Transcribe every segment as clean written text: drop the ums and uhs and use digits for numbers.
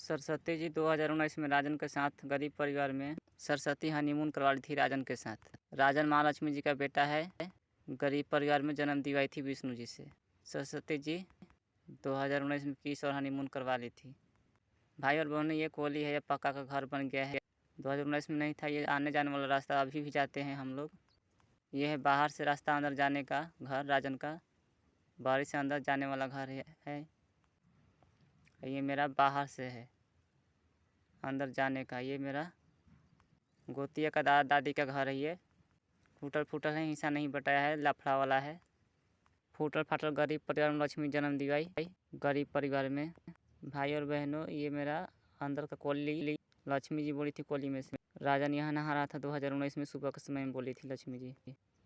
सरस्वती जी 2019 में राजन के साथ गरीब परिवार में सरस्वती हनीमून करवा ली थी राजन के साथ। राजन महालक्ष्मी जी का बेटा है। गरीब परिवार में जन्म दिवाई थी विष्णु जी से। सरस्वती जी 2019 में किस और हनीमून करवा ली थी। भाई और बहनों, ये कोली है, ये पक्का का घर बन गया है। 2019 में नहीं था, ये आने जाने वाला रास्ता अभी भी जाते हैं हम लोग। ये है बाहर से रास्ता अंदर जाने का घर राजन का, बाहर से अंदर जाने वाला घर है। ये मेरा बाहर से है अंदर जाने का, ये मेरा गोतिया का दादा दादी का घर है। ये फूटल फूटल है, हिस्सा नहीं बटाया है, लफड़ा वाला है। फूटल फाटल गरीब परिवार में लक्ष्मी जन्म दिवाई। गरीब परिवार में भाई और बहनों, ये मेरा अंदर का कोली। लक्ष्मी जी बोली थी कोली में से। राजन यहाँ नहा रहा था 2019 में, सुबह के समय में बोली थी लक्ष्मी जी।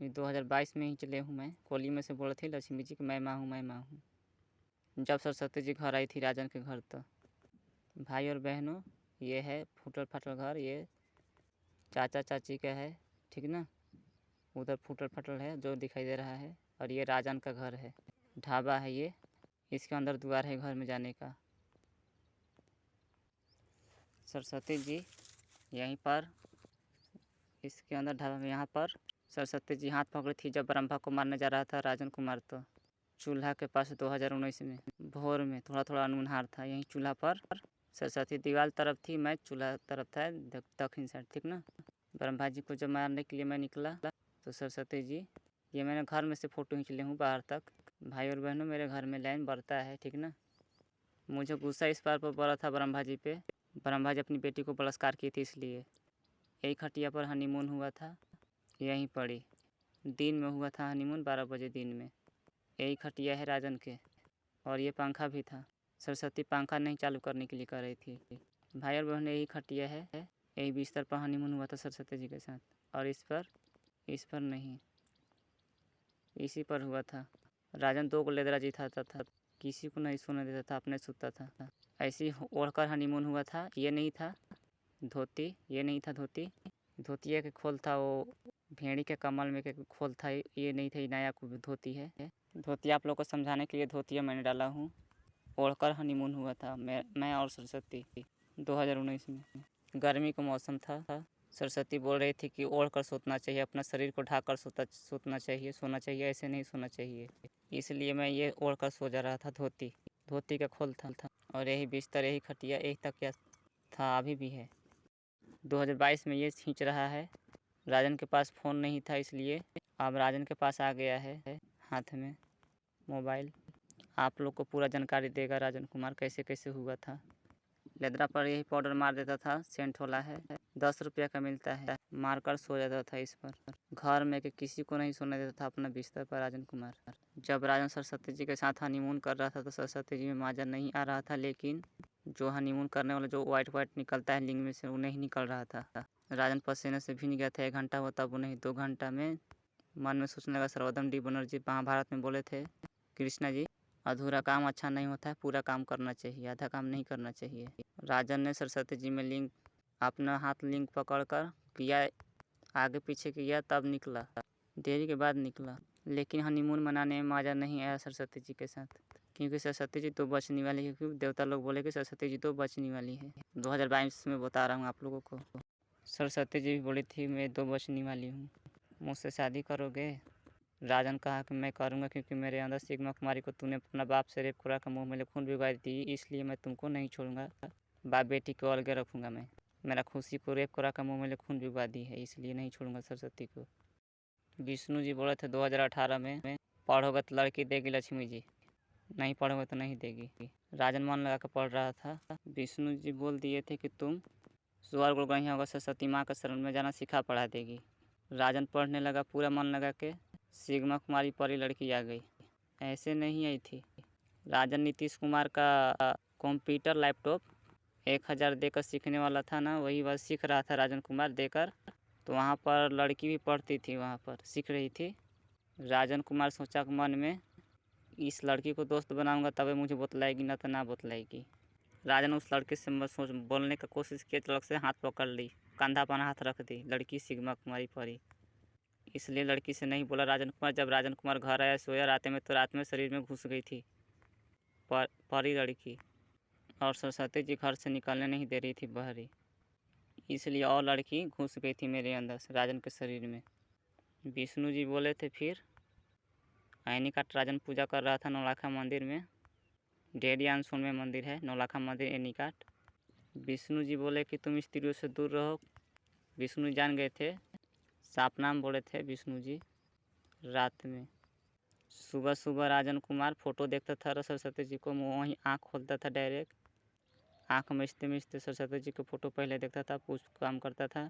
2022 में ही चले हूँ मैं, कोली में से बोली थी लक्ष्मी जी कि मैं माँ हूँ, मैं माँ हूँ। जब सरस्वती जी घर आई थी राजन के घर, तो भाई और बहनों, ये है फूटल फाटल घर। ये चाचा चाची का है, ठीक ना। उधर फूटल फाटल है जो दिखाई दे रहा है, और ये राजन का घर है। ढाबा है ये, इसके अंदर द्वार है घर में जाने का। सरस्वती जी यहीं पर, इसके अंदर ढाबा में, यहाँ पर सरस्वती जी हाथ पकड़ी थी जब ब्रह्मा को मारने जा रहा था राजन कुमार। तो चूल्हा के पास 2019 में भोर में थोड़ा थोड़ा अनमुनहार था, यहीं चूल्हा पर सरस्वती दीवार तरफ थी, मैं चूल्हा तरफ था दक्षिण साइड, ठीक ना। ब्रह्मा जी को जब मारने के लिए मैं निकला तो सरस्वती जी, ये मैंने घर में से फ़ोटो खींच ली हूँ बाहर तक। भाई और बहनों, मेरे घर में लाइन बढ़ता है, ठीक ना। मुझे गुस्सा इस बार पर पड़ा था ब्रह्मा जी पे। ब्रह्मा जी अपनी बेटी को बलात्कार की थी, इसलिए यही खटिया पर हनीमून हुआ था। यहीं पड़ी, दिन में हुआ था हनीमून, 12 बजे दिन में। यही खटिया है राजन के, और ये पंखा भी था। सरस्वती पंखा नहीं चालू करने के लिए कह रही थी। भाई और बहन, यही खटिया है, यही बिस्तर पर हनीमून हुआ था सरस्वती जी के साथ। और इस पर नहीं, इसी पर हुआ था। राजन 2 लेदरा जी था, किसी को नहीं सोने देता था, अपने सोता था। ऐसे ही ओढ़कर हनीमून हुआ था। ये नहीं था धोती, ये नहीं था धोती, धोतिया के खोल था, वो भेड़ी के कमल में के खोल था। ये नहीं था, नया धोती है। धोती आप लोग को समझाने के लिए धोतिया मैंने डाला हूँ। ओढ़कर हनीमून हुआ था मैं और सरस्वती 2019 में। गर्मी का मौसम था। सरस्वती बोल रही थी कि ओढ़ कर सोतना चाहिए, अपना शरीर को ढक कर सोना चाहिए, ऐसे नहीं सोना चाहिए। इसलिए मैं ये ओढ़ कर सो जा रहा था। धोती का खोल था, और यही बिस्तर, यही खटिया, यही तकिया था, अभी भी है। 2022 में ये खींच रहा है। राजन के पास फ़ोन नहीं था, इसलिए अब राजन के पास आ गया है हाथ में मोबाइल। आप लोग को पूरा जानकारी देगा राजन कुमार कैसे कैसे हुआ था। लेदरा पर यही पाउडर मार देता था, सेंट वाला है, 10 रुपया का मिलता है। मारकर सो जाता था इस पर। घर में कि किसी को नहीं सोने देता था अपना बिस्तर पर राजन कुमार। जब राजन सरस्वती जी के साथ हनीमून कर रहा था तो सरस्वती जी में माजा नहीं आ रहा था, लेकिन जो हनीमून करने वाला जो वाइट निकलता है लिंग में से, वो नहीं निकल रहा था। राजन पसीने से भीग गया था। 1 घंटा हुआ तब वो नहीं, 2 घंटा में मन में सोचने लगा। सर्वोत्तम डी बनर्जी महाभारत में बोले थे, कृष्णा जी, अधूरा काम अच्छा नहीं होता है, पूरा काम करना चाहिए, आधा काम नहीं करना चाहिए। राजन ने सरस्वती जी में लिंग, अपना हाथ लिंग पकड़कर किया, आगे पीछे किया, तब निकला। देरी के बाद निकला, लेकिन हनीमून मनाने में मज़ा नहीं आया सरस्वती जी के साथ, क्योंकि सरस्वती जी तो बचने वाली है। क्योंकि देवता लोग बोले कि सरस्वती जी तो बचने वाली है। 2022 में बता रहा हूँ आप लोगों को। सरस्वती जी भी बोली थी मैं तो बचने वाली हूँ, मुझसे शादी करोगे। राजन कहा कि मैं करूँगा, क्योंकि मेरे अंदर सिग्मा कुमारी को तूने अपना बाप से रेप करा कर मुँह में खून भिगवा दी, इसलिए मैं तुमको नहीं छोड़ूंगा। बाप बेटी को अलग रखूँगा मैं। मेरा खुशी को रेप करा कर मुँह में खून भिगवा दी है, इसलिए नहीं छोड़ूंगा सरस्वती को। विष्णु जी बोले थे 2018 में, पढ़ोगे तो लड़की देगी लक्ष्मी जी, नहीं पढ़ोगे तो नहीं देगी। राजन मन लगा कर पढ़ रहा था। विष्णु जी बोल दिए थे कि तुम स्वर्ग गई होगा, सरस्वती माँ का शरण में जाना सिखा पढ़ा देगी। राजन पढ़ने लगा पूरा मन लगा के। सिग्मा कुमारी परी लड़की आ गई, ऐसे नहीं आई थी। राजन नीतीश कुमार का कंप्यूटर लैपटॉप 1000 देकर सीखने वाला था ना, वही बात सीख रहा था राजन कुमार देकर। तो वहाँ पर लड़की भी पढ़ती थी, वहाँ पर सीख रही थी। राजन कुमार सोचा मन में, इस लड़की को दोस्त बनाऊंगा तभी मुझे बतलाएगी, ना तो ना बतलाएगी। राजन उस लड़के से सोच बोलने का कोशिश किया, तड़क से हाथ पकड़ ली, कंधा पर हाथ रख दी। लड़की सिग्मा कुमारी परी, इसलिए लड़की से नहीं बोला राजन कुमार। जब राजन कुमार घर आया, सोया रात में, तो रात में शरीर में घुस गई थी परी लड़की। और सरस्वती जी घर से निकलने नहीं दे रही थी बहरी, इसलिए और लड़की घुस गई थी मेरे अंदर से, राजन के शरीर में। विष्णु जी बोले थे फिर एनीकाट राजन पूजा कर रहा था नौलखा मंदिर में, डेढ़ी अनसुन में मंदिर है नौलखा मंदिर एनीकाट। विष्णु जी बोले कि तुम स्त्रियों से दूर रहो। विष्णु जान गए थे, साफ नाम बोले थे विष्णु जी। रात में सुबह सुबह राजन कुमार फोटो देखता था सरस्वती जी को, वहीं आँख खोलता था डायरेक्ट, आँख मिचते मिचते सरस्वती जी को फ़ोटो पहले देखता था, पूछ काम करता था।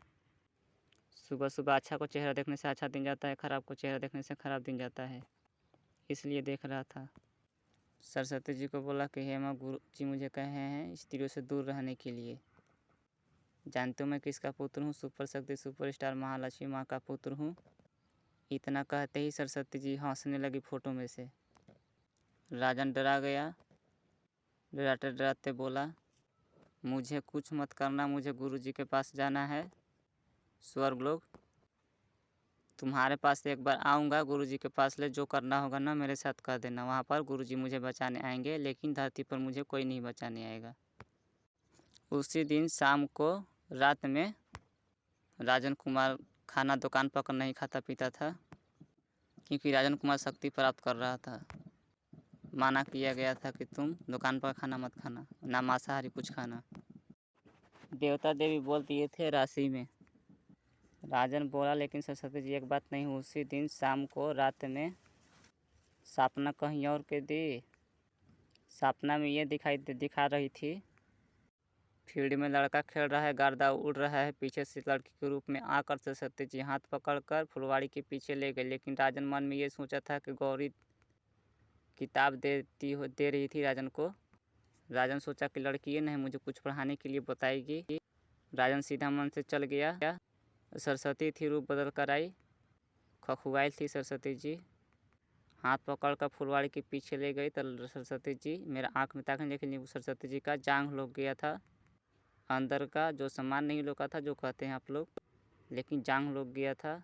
सुबह सुबह अच्छा को चेहरा देखने से अच्छा दिन जाता है, ख़राब को चेहरा देखने से ख़राब दिन जाता है, इसलिए देख रहा था। सरस्वती जी को बोला कि हेमा गुरु जी मुझे कहे हैं स्त्रियों से दूर रहने के लिए। जानते हो मैं किसका पुत्र हूँ? सुपर शक्ति सुपरस्टार महालक्ष्मी माँ का पुत्र हूँ। इतना कहते ही सरस्वती जी हंसने लगी फ़ोटो में से। राजन डरा गया, डराते डराते बोला मुझे कुछ मत करना, मुझे गुरु जी के पास जाना है स्वर्गलोक। तुम्हारे पास एक बार आऊँगा, गुरु जी के पास ले जो करना होगा ना मेरे साथ कर देना। वहाँ पर गुरु जी मुझे बचाने आएंगे, लेकिन धरती पर मुझे कोई नहीं बचाने आएगा। उसी दिन शाम को रात में राजन कुमार खाना दुकान पर नहीं खाता पीता था, क्योंकि राजन कुमार शक्ति प्राप्त कर रहा था। माना किया गया था कि तुम दुकान पर खाना मत खाना, ना मांसाहारी कुछ खाना। देवता देवी बोल दिए थे राशि में। राजन बोला, लेकिन सरस्वती जी एक बात नहीं। उसी दिन शाम को रात में सपना कहीं और के दी। सपना में ये दिखा रही थी फील्ड में लड़का खेल रहा है, गर्दा उड़ रहा है, पीछे से लड़की के रूप में आकर सरस्वती जी हाथ पकड़कर फुलवाड़ी के पीछे ले गए। लेकिन राजन मन में ये सोचा था कि गौरी किताब दे रही थी राजन को। राजन सोचा कि लड़की ये नहीं मुझे कुछ पढ़ाने के लिए बताएगी। राजन सीधा मन से चल गया। सरस्वती थी, रूप बदल कर आई, खखुआई थी सरस्वती जी। हाथ पकड़कर फुलवाड़ी के पीछे ले गई तो सरस्वती जी मेरा आँख में ताकने, लेकिन सरस्वती जी का जांघ लुक गया था, अंदर का जो सामान नहीं लुका था, जो कहते हैं आप लोग, लेकिन जांघ लुक गया था।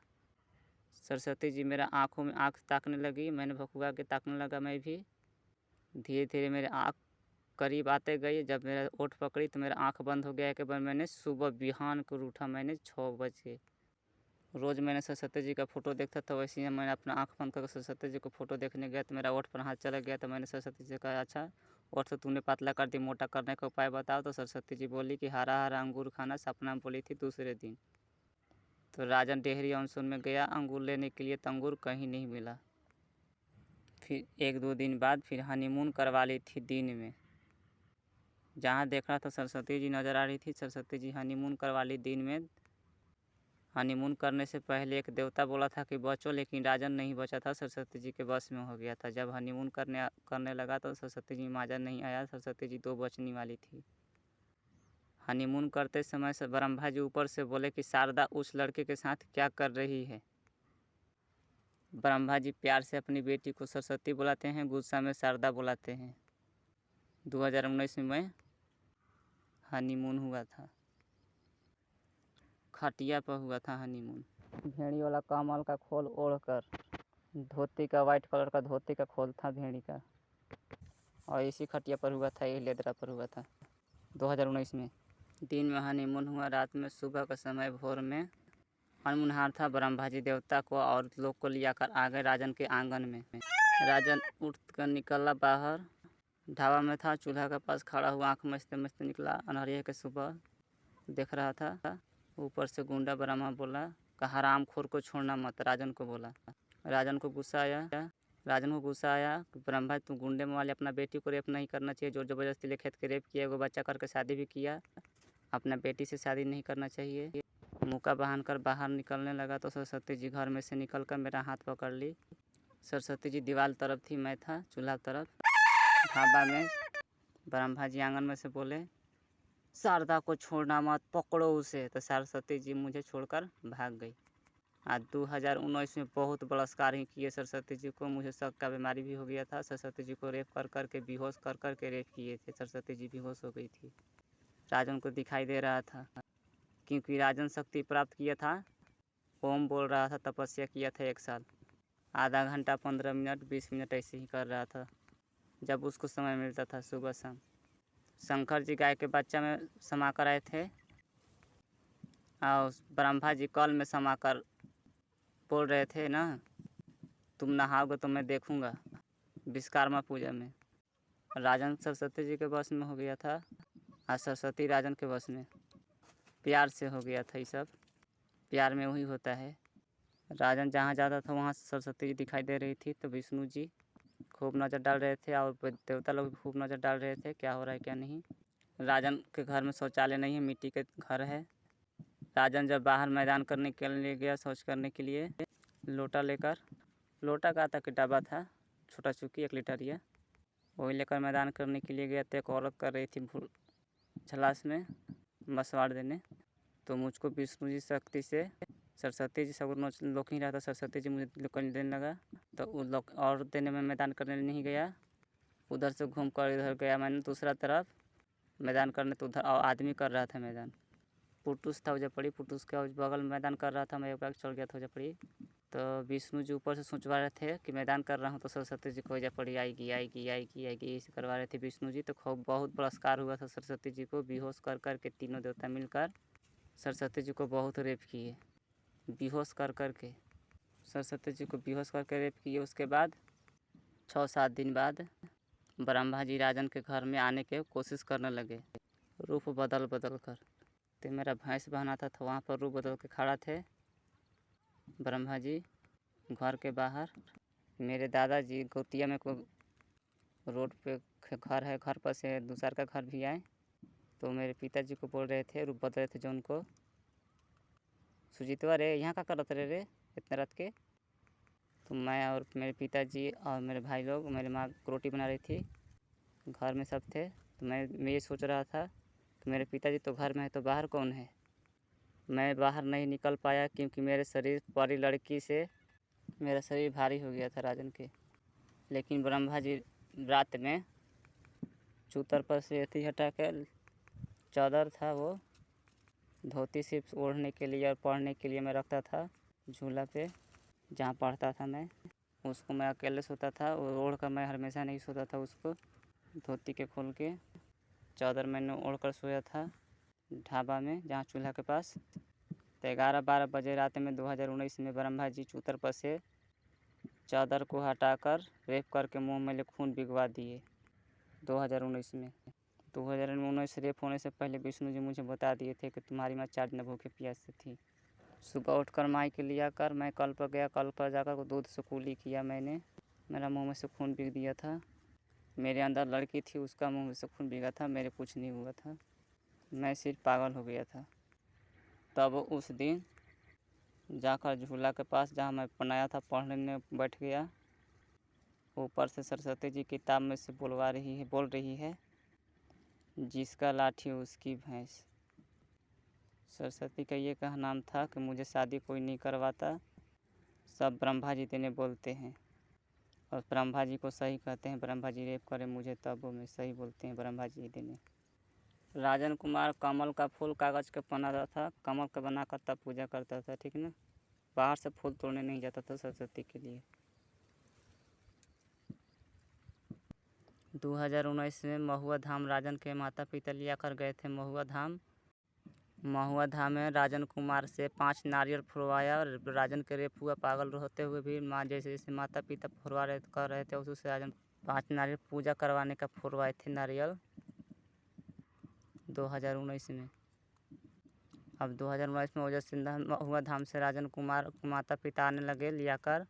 सरस्वती जी मेरा आँखों में आँख ताकने लगी, मैंने भकुआ के ताकने लगा मैं भी। धीरे धीरे मेरे आँख करीब आते गई। जब मेरा ओठ पकड़ी तो मेरा आँख बंद हो गया। के बाद मैंने सुबह बिहान को उठा, मैंने 6 बजे। रोज़ मैंने सरस्वती जी का फ़ोटो देखता था, वैसे ही मैंने अपना आँख बंद करके सरस्वती जी को फ़ोटो देखने गया तो मेरा ओठ पर हाथ चला गया। तो मैंने सरस्वती जी से कहा अच्छा ओठ तो तूने पतला कर दी, मोटा करने का उपाय बताओ। तो सरस्वती जी बोली कि हरा हरा अंगूर खाना, सपना में बोली थी दूसरे दिन। तो राजन डेहरी अनसुन में गया अंगूर लेने के लिए, तो अंगूर कहीं नहीं मिला। फिर 1-2 दिन बाद फिर हनीमून करवा ली थी दिन में। जहाँ देख रहा था सरस्वती जी नज़र आ रही थी, सरस्वती जी हनीमून करवा ली दिन में। हनीमून करने से पहले एक देवता बोला था कि बचो, लेकिन राजन नहीं बचा था, सरस्वती जी के बस में हो गया था। जब हनीमून करने लगा तो सरस्वती जी माजा नहीं आया, सरस्वती जी 2 बचने वाली थी। हनीमून करते समय से ब्रह्मा जी ऊपर से बोले कि शारदा उस लड़के के साथ क्या कर रही है। ब्रह्मा जी प्यार से अपनी बेटी को सरस्वती बुलाते हैं, गुस्सा में शारदा बुलाते हैं। 2019 में हनीमून हुआ था, खटिया पर हुआ था हनीमून। भेड़ी वाला कमल का खोल ओढ़कर, धोती का वाइट कलर का धोती का खोल था भेड़ी का, और इसी खटिया पर हुआ था, यही लेदरा पर हुआ था 2019 में। दिन में हनीमून हुआ, रात में सुबह का समय भोर में अनमुनहार था। ब्रह्मा जी देवता को और लोग को लिया कर आ गए राजन के आंगन में। राजन उठ कर निकला बाहर, ढाबा में था, चूल्हा के पास खड़ा हुआ, आँख मचते मचते निकला। अनहरिया के सुबह देख रहा था। ऊपर से गुंडा ब्रह्मा बोला कि हरामखोर को छोड़ना मत, राजन को बोला। राजन को गुस्सा आया कि ब्रह्मा तू गुंडे में वाले अपना बेटी को रेप नहीं करना चाहिए, जोर जबरदस्ती ले खेत के रेप किया, एगो बच्चा करके शादी भी किया, अपना बेटी से शादी नहीं करना चाहिए। मुका बहान कर बाहर निकलने लगा तो सरस्वती जी घर में से निकल कर मेरा हाथ पकड़ ली। सरस्वती जी दीवार तरफ थी, मैं था चूल्हा तरफ। ढाबा में ब्रह्मा जी आंगन में से बोले शारदा को छोड़ना मत, पकड़ो उसे। तो सरस्वती जी मुझे छोड़कर भाग गई। आज 2019 में बहुत बलात्कार ही किए सरस्वती जी को। मुझे शक का बीमारी भी हो गया था। सरस्वती जी को रेप कर के बेहोश कर के रेप किए थे। सरस्वती जी बेहोश हो गई थी। राजन को दिखाई दे रहा था, क्योंकि राजन शक्ति प्राप्त किया था, ओम बोल रहा था, तपस्या किया था 1 साल, आधा घंटा 15 मिनट 20 मिनट ऐसे ही कर रहा था जब उसको समय मिलता था सुबह शाम। शंकर जी गाय के बच्चा में समा कर आए थे और ब्रह्मा जी कल में समा कर बोल रहे थे ना, तुम नहाओगे तो मैं देखूंगा। विश्वकर्मा पूजा में राजन सरस्वती जी के वश में हो गया था और सरस्वती राजन के वश में। प्यार से हो गया था, ये सब प्यार में वही होता है। राजन जहाँ जाता था वहाँ सरस्वती जी दिखाई दे रही थी, तो विष्णु जी खूब नज़र डाल रहे थे और देवता लोग भी खूब नज़र डाल रहे थे क्या हो रहा है क्या नहीं। राजन के घर में शौचालय नहीं है, मिट्टी के घर है। राजन जब बाहर मैदान करने के लिए गया, शौच करने के लिए, लोटा लेकर, लोटा का था कि डब्बा था, छोटा चुकी 1 लीटरिया, वही लेकर मैदान करने के लिए गया। तो एक औरत कर रही थी झलास में मसवाड़ देने, तो मुझको विष्णु जी शक्ति से सरस्वती जी सब लोग ही रहा था, सरस्वती जी मुझे देने लगा। तो उन लोग और देने में मैदान करने नहीं गया, उधर से घूम कर इधर गया मैंने दूसरा तरफ मैदान करने, तो उधर आदमी कर रहा था मैदान। पुटूस था वजह पड़ी, पुटूस के बगल में मैदान कर रहा था, मैं एक बार चढ़ गया था वजह पड़ी। तो विष्णु जी ऊपर से सोचवा रहे थे कि मैदान कर रहा हूँ, तो सरस्वती जी को वजह पड़ी आएगी आएगी आएगी आएगी ऐसे करवा रहे थे विष्णु जी। तो खूब बहुत पुरस्कार हुआ था सरस्वती जी को, बेहोश कर कर के तीनों देवता मिलकर सरस्वती जी को बहुत रेप किए, बेहोश कर कर के सरस्वती जी को बेहोश करके रेप किए। उसके बाद 6-7 दिन बाद ब्रह्मा जी राजन के घर में आने के कोशिश करने लगे, रूप बदल बदल कर। तो मेरा भैंस बहना था, वहाँ पर रूप बदल के खड़ा थे ब्रह्मा जी घर के बाहर। मेरे दादाजी गोतिया में को रोड पे घर है, घर पर से दूसरा का घर भी आए, तो मेरे पिताजी को बोल रहे थे, रूप बदल रहे थे जो उनको, सुजीतवा रे यहाँ का करत रे इतने रात के। तो मैं और मेरे पिताजी और मेरे भाई लोग, मेरी माँ रोटी बना रही थी, घर में सब थे। तो मैं ये सोच रहा था कि मेरे पिताजी तो घर में है, तो बाहर कौन है। मैं बाहर नहीं निकल पाया क्योंकि मेरे शरीर बड़ी लड़की से मेरा शरीर भारी हो गया था राजन के। लेकिन ब्रह्मा जी रात में चूतर पर से अथी हटा कर, चादर था वो धोती सिर्फ ओढ़ने के लिए और पढ़ने के लिए मैं रखता था झूला पे, जहाँ पढ़ता था मैं, उसको मैं अकेले सोता था, और ओढ़ कर मैं हमेशा नहीं सोता था उसको, धोती के खोल के चादर मैंने ओढ़ कर सोया था ढाबा में जहाँ चूल्हा के पास। तो 11-12 बजे रात में 2019 में ब्रह्मा जी चूतर पर से चादर को हटाकर रेप करके मुंह में खून बिगवा दिए 2019 में। 2019 रेप होने से पहले विष्णु जी मुझे बता दिए थे कि तुम्हारी माँ 4 दिन भूखे प्यासे थी। सुबह उठकर माई के लिया कर मैं कल पर गया, कल पर जाकर दूध से कुली किया मैंने, मेरा मुंह में से खून बिग दिया था। मेरे अंदर लड़की थी, उसका मुंह में से खून बिगा था, मेरे कुछ नहीं हुआ था, मैं सिर्फ पागल हो गया था। तब उस दिन जाकर झूला के पास जहाँ मैं बनाया था पढ़ने बैठ गया, ऊपर से सरस्वती जी किताब में से बोल रही है जिसका लाठी उसकी भैंस। सरस्वती का ये कहा नाम था कि मुझे शादी कोई नहीं करवाता, सब ब्रह्मा जी तेने बोलते हैं, और ब्रह्मा जी को सही कहते हैं। ब्रह्मा जी रेप करे मुझे तब वो मैं सही बोलते हैं ब्रह्मा जी देने। राजन कुमार कमल का फूल कागज़ का बनाता था, कमल का बना कर तब पूजा करता था, ठीक ना, बाहर से फूल तोड़ने नहीं जाता था सरस्वती के लिए। 2019 में महुआ धाम राजन के माता पिता लिया कर गए थे महुआ धाम। महुआ धाम में राजन कुमार से 5 नारियल फुरवाया, और राजन के रेप हुआ, पागल होते हुए भी माँ जैसे जैसे माता पिता फुरवा रहे कर रहे थे उससे राजन 5 नारियल पूजा करवाने का फुरवाए थे नारियल 2019 में। अब 2019 में ओजस सिंधा महुआ धाम से राजन कुमार माता पिता आने लगे लिया कर।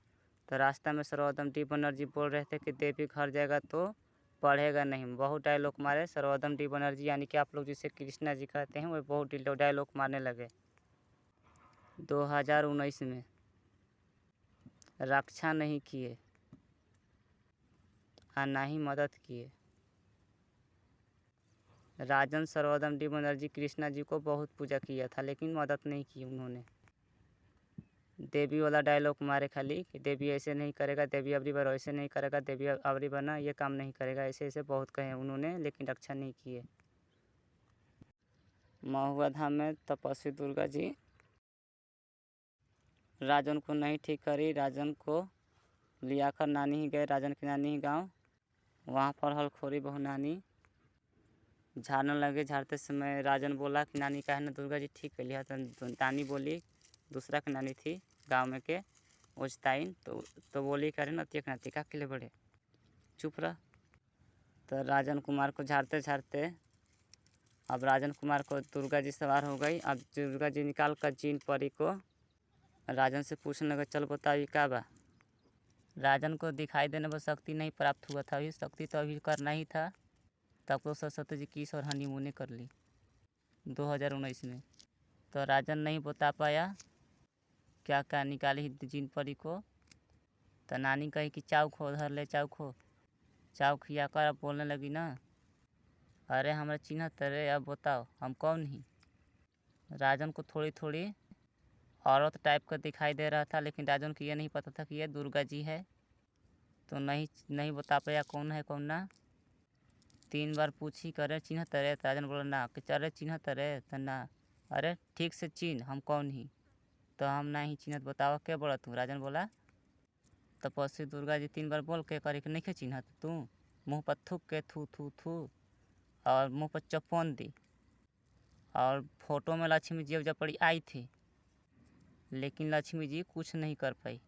तो रास्ता में सर्वोत्तम डी बनर्जी बोल रहे थे कि देवी घर जाएगा तो पढ़ेगा नहीं, बहुत डायलॉग मारे सर्वोत्तम डी बनर्जी, यानी कि आप लोग जिसे कृष्णा जी कहते हैं, वो बहुत डायलॉग मारने लगे। 2019 में रक्षा नहीं किए और ना ही मदद किए। राजन सर्वोत्तम डी बनर्जी कृष्णा जी को बहुत पूजा किया था लेकिन मदद नहीं की उन्होंने। देवी वाला डायलॉग मारे खाली कि देवी ऐसे नहीं करेगा, देवी अबरी बार ऐसे नहीं करेगा, देवी अबरी बार ना ये काम नहीं करेगा, ऐसे ऐसे बहुत कहे उन्होंने, लेकिन रक्षा नहीं किए। महुआ धाम में तपस्वी दुर्गा जी राजन को नहीं ठीक करी, राजन को लिया कर नानी ही गए, राजन की नानी ही गाँव, वहाँ पर हलखोरी बहु नानी झाड़ने लगे। झाड़ते समय राजन बोला कि नानी का है ना दुर्गा जी ठीक कर लिया। तो नानी बोली, दूसरा की नानी थी गांव में के ओजताइन, तो बोली करे नतिया नाती का के लिए बड़े चुप रह। तो राजन कुमार को झाड़ते झाड़ते अब राजन कुमार को दुर्गा जी सवार हो गई। अब दुर्गा जी निकाल कर जीन परी को राजन से पूछने लगा, चल बताओ ये क्या बा। राजन को दिखाई देने पर शक्ति नहीं प्राप्त हुआ था, अभी शक्ति तो अभी करना ही था। तब तो सरस्वती जी किस और हनीमून कर ली 2019 में। तो राजन नहीं बता पाया क्या क्या निकाली जीन परी को। तो नानी कही कि चाउ खो, धर ले चाउ खो। चाउ खिया कर अब बोलने लगी ना, अरे हमारा चिन्ह तेरे, अब बताओ हम कौन ही। राजन को थोड़ी थोड़ी औरत टाइप का दिखाई दे रहा था, लेकिन राजन को ये नहीं पता था कि ये दुर्गा जी है। तो नहीं बता पाया कौन है कौन ना। 3 बार पूछी करे चिन्ह तेरे। तो राजन बोला ना कि अरे चिन्ह तेरे। तो ना, अरे ठीक से चिन्ह हम कौन ही। तो हम ना ही चिन्हत, बताओ क्या बोला तू। राजन बोला। तपस्वी दुर्गा जी 3 बार बोल के करे कि नहीं के चिन्हत तू, मुँह पर थूक के थू थू थू और मुँह पर चप्पन दी। और फोटो में लक्ष्मी जी जब पड़ी आई थी, लेकिन लक्ष्मी जी कुछ नहीं कर पाई।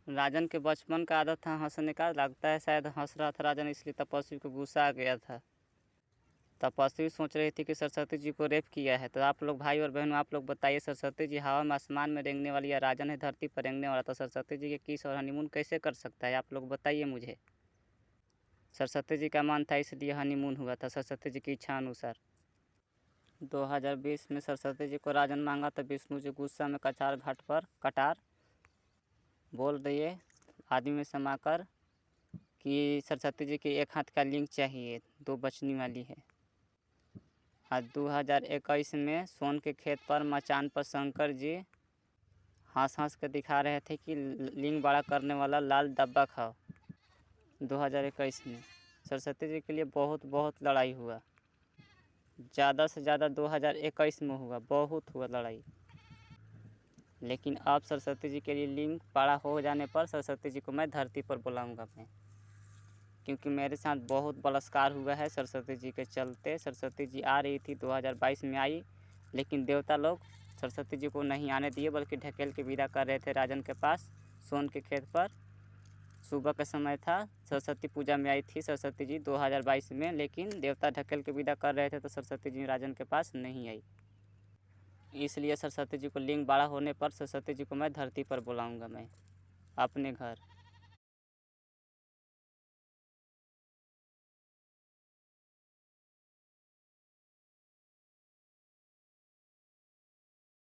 राजन के बचपन का आदत था हंसने का, लगता है शायद हंस रहा था राजन, इसलिए तपस्वी को गुस्सा आ गया था। तपस्वी सोच रही थी कि सरस्वती जी को रेप किया है। तो आप लोग भाई और बहनों, आप लोग बताइए, सरस्वती जी हवा में आसमान में रेंगने वाली या राजन है धरती पर रेंगने वाला, तो सरस्वती जी के किस और हनीमून कैसे कर सकता है, आप लोग बताइए मुझे। सरस्वती जी का मन था इसलिए हनीमून हुआ था सरस्वती जी की इच्छा अनुसार। 2020 में सरस्वती जी को राजन मांगा तो विष्णु जी गुस्सा में कचार घाट पर कटार बोल दिए आदमी में समाकर कि सरस्वती जी की एक हाथ का लिंग चाहिए, 2 बचनी वाली है। आज 2021 में सोन के खेत पर मचान पर शंकर जी हंस हंस कर दिखा रहे थे कि लिंग बड़ा करने वाला लाल डब्बा खाओ। 2021 में सरस्वती जी के लिए बहुत बहुत लड़ाई हुआ, ज़्यादा से ज़्यादा 2021 में हुआ, बहुत हुआ लड़ाई। लेकिन अब सरस्वती जी के लिए लिंग बड़ा हो जाने पर सरस्वती जी को मैं धरती पर बुलाऊंगा मैं, क्योंकि मेरे साथ बहुत बलात्कार हुआ है सरस्वती जी के चलते। सरस्वती जी आ रही थी 2022 में आई, लेकिन देवता लोग सरस्वती जी को नहीं आने दिए, बल्कि ढकेल के विदा कर रहे थे राजन के पास सोन के खेत पर। सुबह का समय था, सरस्वती पूजा में आई थी सरस्वती जी 2022 में, लेकिन देवता ढकेल के विदा कर रहे थे तो सरस्वती जी राजन के पास नहीं आई। इसलिए सरस्वती जी को लिंग बड़ा होने पर सरस्वती जी को मैं धरती पर बुलाऊंगा मैं अपने घर।